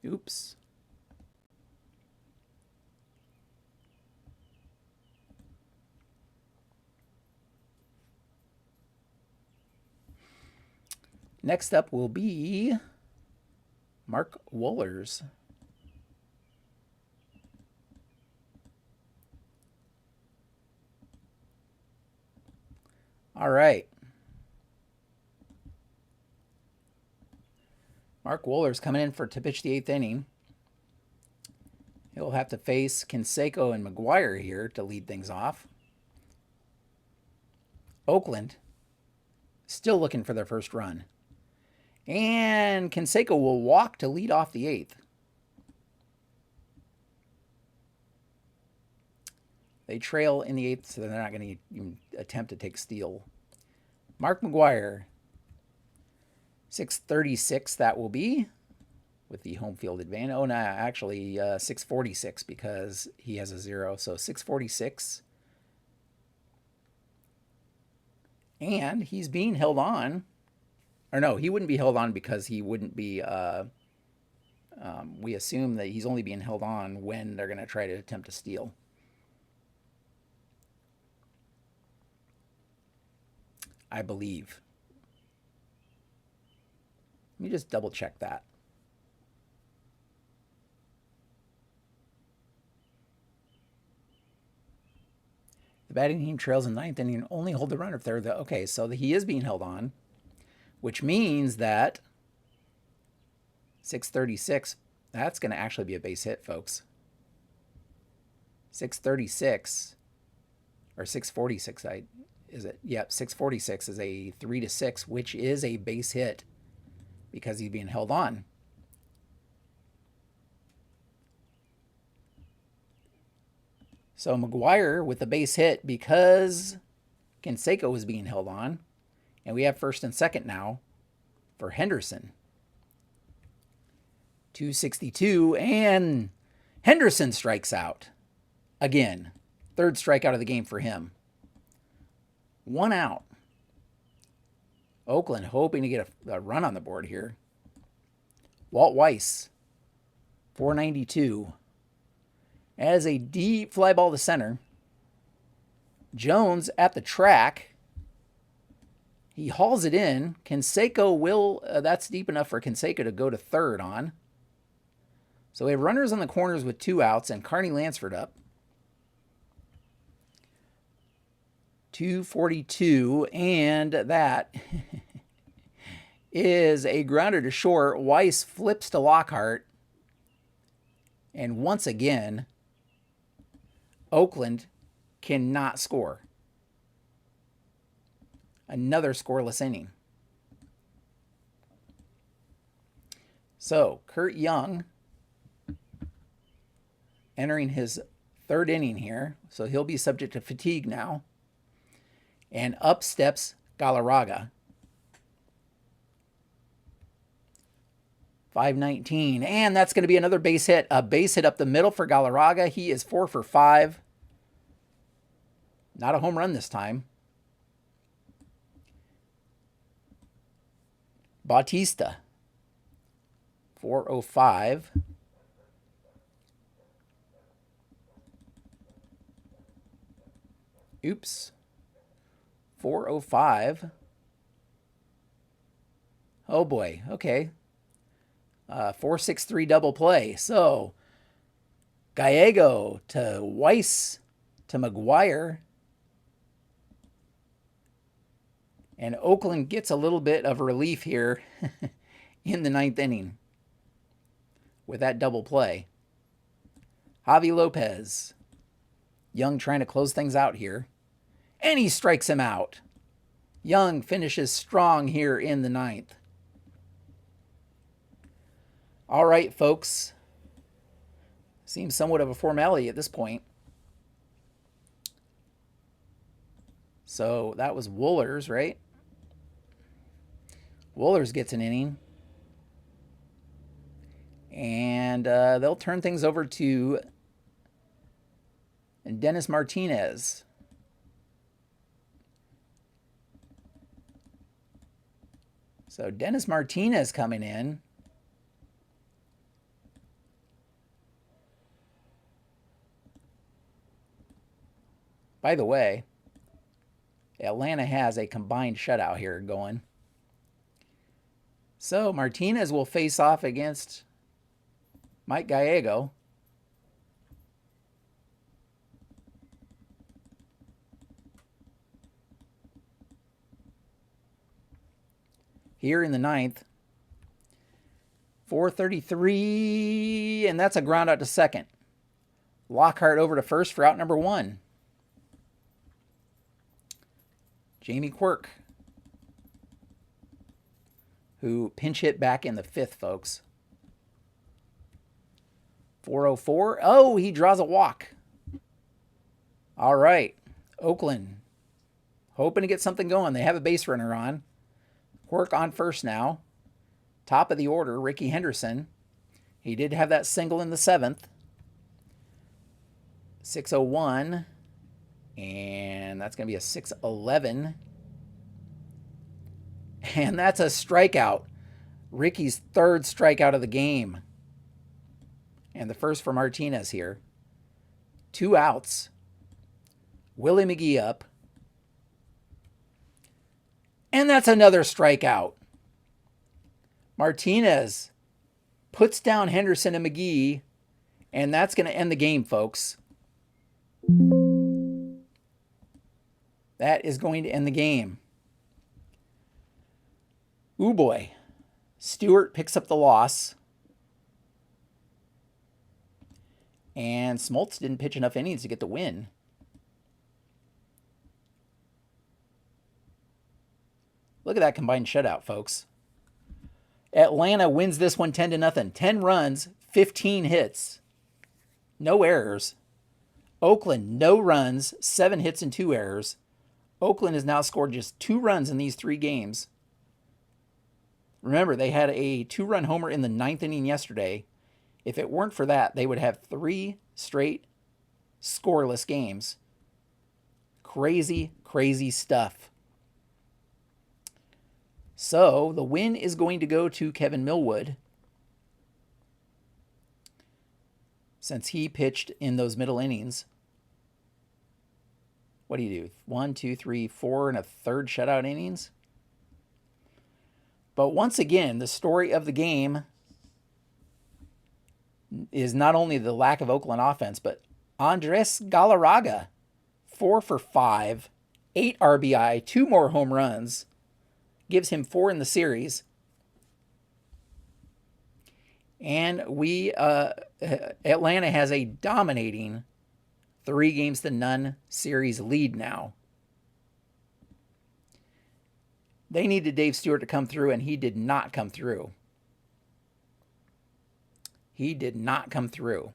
Oops. Next up will be Mark Wohlers. All right. Mark Wohlers coming in to pitch the 8th inning. He'll have to face Canseco and McGuire here to lead things off. Oakland still looking for their first run. And Canseco will walk to lead off the 8th. They trail in the 8th, so they're not going to even attempt to take steal. Mark McGuire, 636 that will be, with the home field advantage. Oh, no, actually 646 because he has a 0, so 646. And he's being held on. Or no, he wouldn't be held on because he wouldn't be We assume that he's only being held on when they're going to try to attempt to steal. I believe. Let me just double check that. The batting team trails in ninth inning and only hold the runner if they're the... Okay, so he is being held on, which means that 636, that's going to actually be a base hit, folks. 636, or 646, is it? Yep, 646 is a 3-6, which is a base hit because he's being held on. So McGuire with the base hit because Canseco was being held on. And we have first and second now for Henderson. 262, and Henderson strikes out. Again, third strikeout of the game for him. 1 out. Oakland hoping to get a run on the board here. Walt Weiss, 492. As a deep fly ball to center. Jones at the track. He hauls it in. Canseco will, that's deep enough for Canseco to go to third on. So we have runners on the corners with 2 outs and Carney Lansford up. 242, and that is a grounder to short. Weiss flips to Lockhart. And once again, Oakland cannot score. Another scoreless inning. So, Kurt Young entering his third inning here. So he'll be subject to fatigue now. And up steps Galarraga. 519. And that's going to be another base hit. A base hit up the middle for Galarraga. He is 4 for 5. Not a home run this time. Bautista. 405. Oops. 405. Oh boy. Okay. 4-6-3 double play. So Gallego to Weiss to McGuire. And Oakland gets a little bit of relief here in the 9th inning with that double play. Javi Lopez. Young trying to close things out here. And he strikes him out. Young finishes strong here in the 9th. All right, folks. Seems somewhat of a formality at this point. So that was Wohlers, right? Wohlers gets an inning. And they'll turn things over to Dennis Martinez. So Dennis Martinez coming in. By the way, Atlanta has a combined shutout here going. So Martinez will face off against Mike Gallego. Here in the 9th. 433, and that's a ground out to second. Lockhart over to first for out number 1. Jamie Quirk, who pinch hit back in the 5th, folks. 404. Oh, he draws a walk. All right. Oakland hoping to get something going. They have a base runner on. Quirk on first now. Top of the order, Ricky Henderson. He did have that single in the 7th. 601. And that's going to be a 611. And that's a strikeout. Ricky's 3rd strikeout of the game. And the first for Martinez here. 2 outs. Willie McGee up. And that's another strikeout. Martinez puts down Henderson and McGee, and that's going to end the game, folks. That is going to end the game. Ooh boy. Stewart picks up the loss. And Smoltz didn't pitch enough innings to get the win. Look at that combined shutout, folks. Atlanta wins this one 10-0. 10 runs, 15 hits. No errors. Oakland, no runs, 7 hits and 2 errors. Oakland has now scored just 2 runs in these 3 games. Remember, they had a 2-run homer in the 9th inning yesterday. If it weren't for that, they would have 3 straight scoreless games. Crazy, crazy stuff. So, the win is going to go to Kevin Millwood, since he pitched in those middle innings. What do you do? 1, 2, 3, 4 and a third shutout innings? But once again, the story of the game is not only the lack of Oakland offense, but Andres Galarraga, 4 for 5, 8 RBI, 2 more home runs, gives him 4 in the series. And Atlanta has a dominating 3-0 series lead now. They needed Dave Stewart to come through, and he did not come through. He did not come through.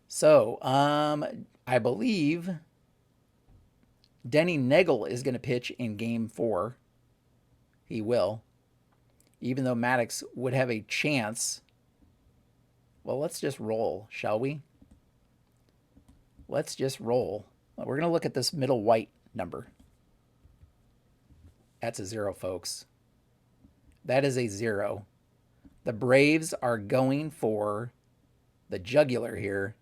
So, I believe Denny Neagle is going to pitch in Game 4. He will. Even though Maddox would have a chance. Well, let's just roll, shall we? Let's just roll. We're going to look at this middle white number. That's a 0, folks. That is a 0. The Braves are going for the jugular here.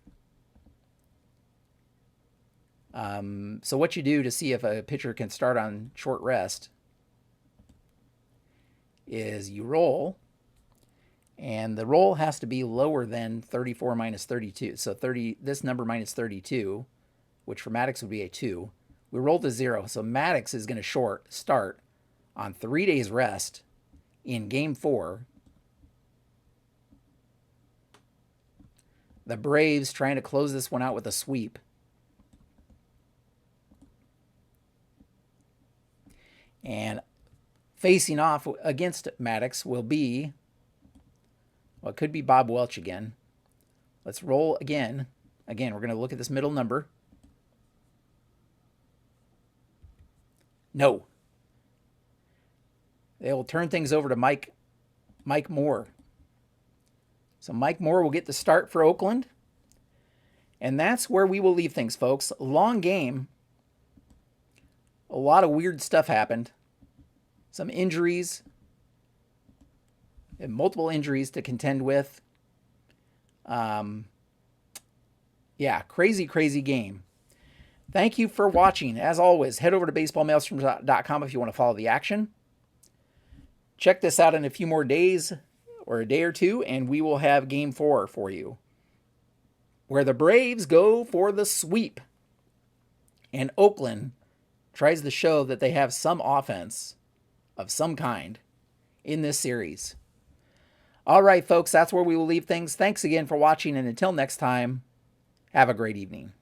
So what you do to see if a pitcher can start on short rest is you roll, and the roll has to be lower than 34 minus 32. So this number minus 32, which for Maddox would be a 2. We rolled a 0, so Maddox is going to start on 3 days rest in Game 4. The Braves trying to close this one out with a sweep. And facing off against Maddox will be, well, it could be Bob Welch again. Let's roll again. Again, we're going to look at this middle number. No. They will turn things over to Mike Moore. So Mike Moore will get the start for Oakland. And that's where we will leave things, folks. Long game. A lot of weird stuff happened. Some injuries. And multiple injuries to contend with. Yeah, crazy, crazy game. Thank you for watching. As always, head over to baseballmaelstrom.com if you want to follow the action. Check this out in a few more days or a day or two, and we will have Game 4 for you, where the Braves go for the sweep. And Oakland tries to show that they have some offense of some kind in this series. All right, folks, that's where we will leave things. Thanks again for watching, and until next time, have a great evening.